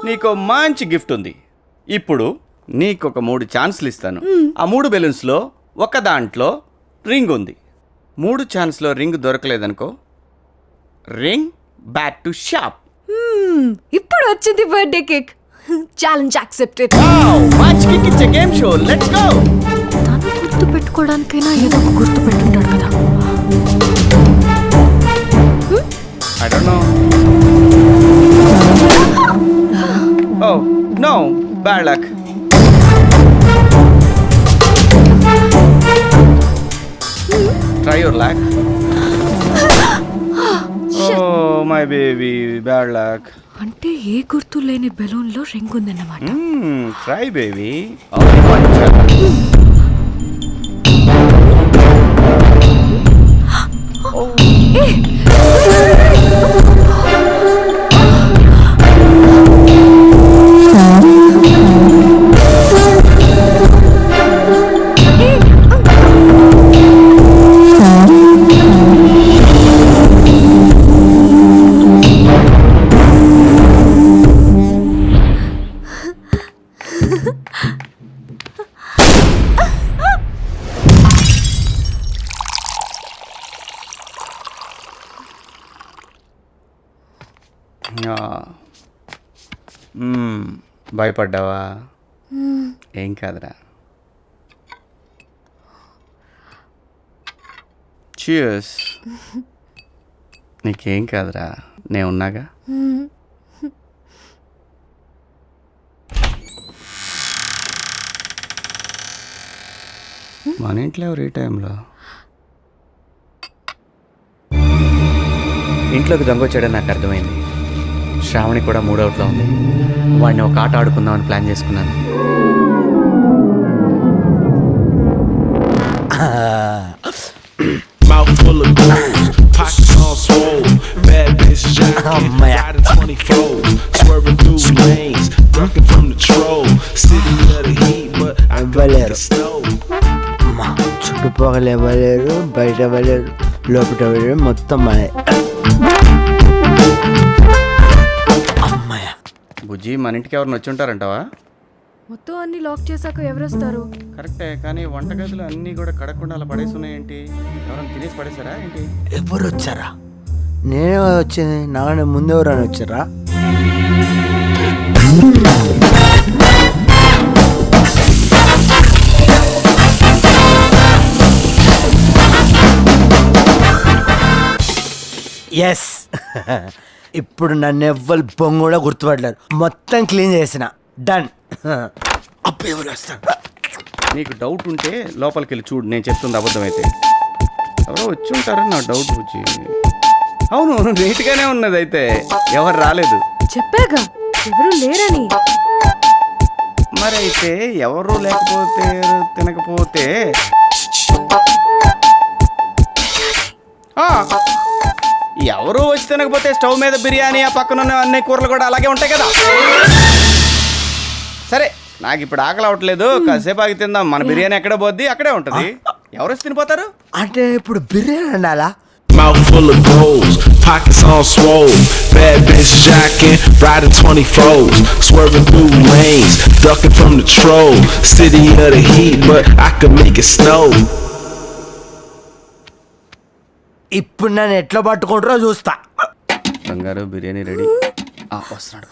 నీకు మంచి గిఫ్ట్ ఉంది. ఇప్పుడు నీకు ఒక 3 ఛాన్స్లు ఇస్తాను. ఆ 3 బెలూన్స్లో ఒక దాంట్లో రింగ్ ఉంది. 3 ఛాన్స్లో రింగ్ దొరకలేదనుకో, రింగ్ బ్యాక్ టు షాప్. ఇప్పుడు వచ్చింది birthday cake. Challenge accepted. Match kick it's a game show, let's go. తను గుర్తు పెట్టుకోవడానికైనా ఏదో ఒక గుర్తు పెట్టుంటాడు కదా. I don't know. Oh, no. Bad luck. Try your luck. Oh, my baby. Bad luck. అంటే ఏ గుర్తు లేని బెలూన్ లో రింగ్ ఉందన్నమాట. Try, baby. Only one chance. భయపడ్డావా? ఏం కాదురా. చియర్స్. నీకేం కాదురా, నేను ఉన్నాగా. మన ఇంట్లో ఎవరు ఈ టైంలో? ఇంట్లోకి దొంగ వచ్చాడని నాకు అర్థమైంది. శ్రావణి కూడా మూడవుట్లో ఉంది. వాడిని ఒక ఆట ఆడుకుందామని ప్లాన్ చేసుకున్నాను. చుట్టుపక్కల ఇవ్వలేరు, బయట ఇవ్వలేరు, లోపల ఇవ్వలేరు, మొత్తం మనే. బుజ్జి, మన ఇంటికి ఎవరిని వచ్చి ఉంటారంటావా? మొత్తం అన్ని లాక్ చేశాక ఎవరొస్తారు? కరెక్టే, కానీ వంటగదులు అన్నీ కూడా కడగకుండా అలా పడేసి ఉన్నాయేంటి? ఎవరైనా తినేసి పడేసారా ఏంటి? ఎవరు వచ్చారా? నేనే వచ్చింది. నాన్న ముందు ఎవరైనా వచ్చారా? ఎస్. ఇప్పుడు నన్ను ఎవ్వరు బొంగు కూడా గుర్తుపడలేరు. మొత్తం క్లీన్ చేసిన. డన్. అప్పుడు ఎవరు వస్తారు? నీకు డౌట్ ఉంటే లోపలికి వెళ్ళి చూడు, నేను చెప్తుంది అబద్ధమైతే. ఎవరో వచ్చి ఉంటారని నా డౌట్ బుజ్జి. అవును, నీట్గానే ఉన్నది. అయితే ఎవరు రాలేదు. చెప్పాగా ఎవరు లేరని. మరి అయితే ఎవరు లేకపోతే తినకపోతే ఎవరు వచ్చి తినకపోతే స్టవ్ మీద బిర్యానీ, ఆ పక్కన ఉన్న అన్ని కూరలు కూడా అలాగే ఉంటాయి కదా. సరే, నాకు ఇప్పుడు ఆకలి అవ్వట్లేదు, కాసేపు ఆగి తిందాం. మన బిర్యానీ ఎక్కడ పోద్ది అక్కడే ఉంటది. ఎవరు వచ్చి తినిపోతారు? అంటే ఇప్పుడు బిర్యానీ ఉండాలా? Mouth full of goals, pockets all swole. Bad bitch jacking, riding 24s, swerving through lanes, ducking from the troll. City of the heat, but I could make it snow. ఇప్పుడు నన్ను ఎట్లా పట్టుకుంటారో చూస్తా. బంగారు బిర్యానీ రెడీ. వస్తున్నాడు.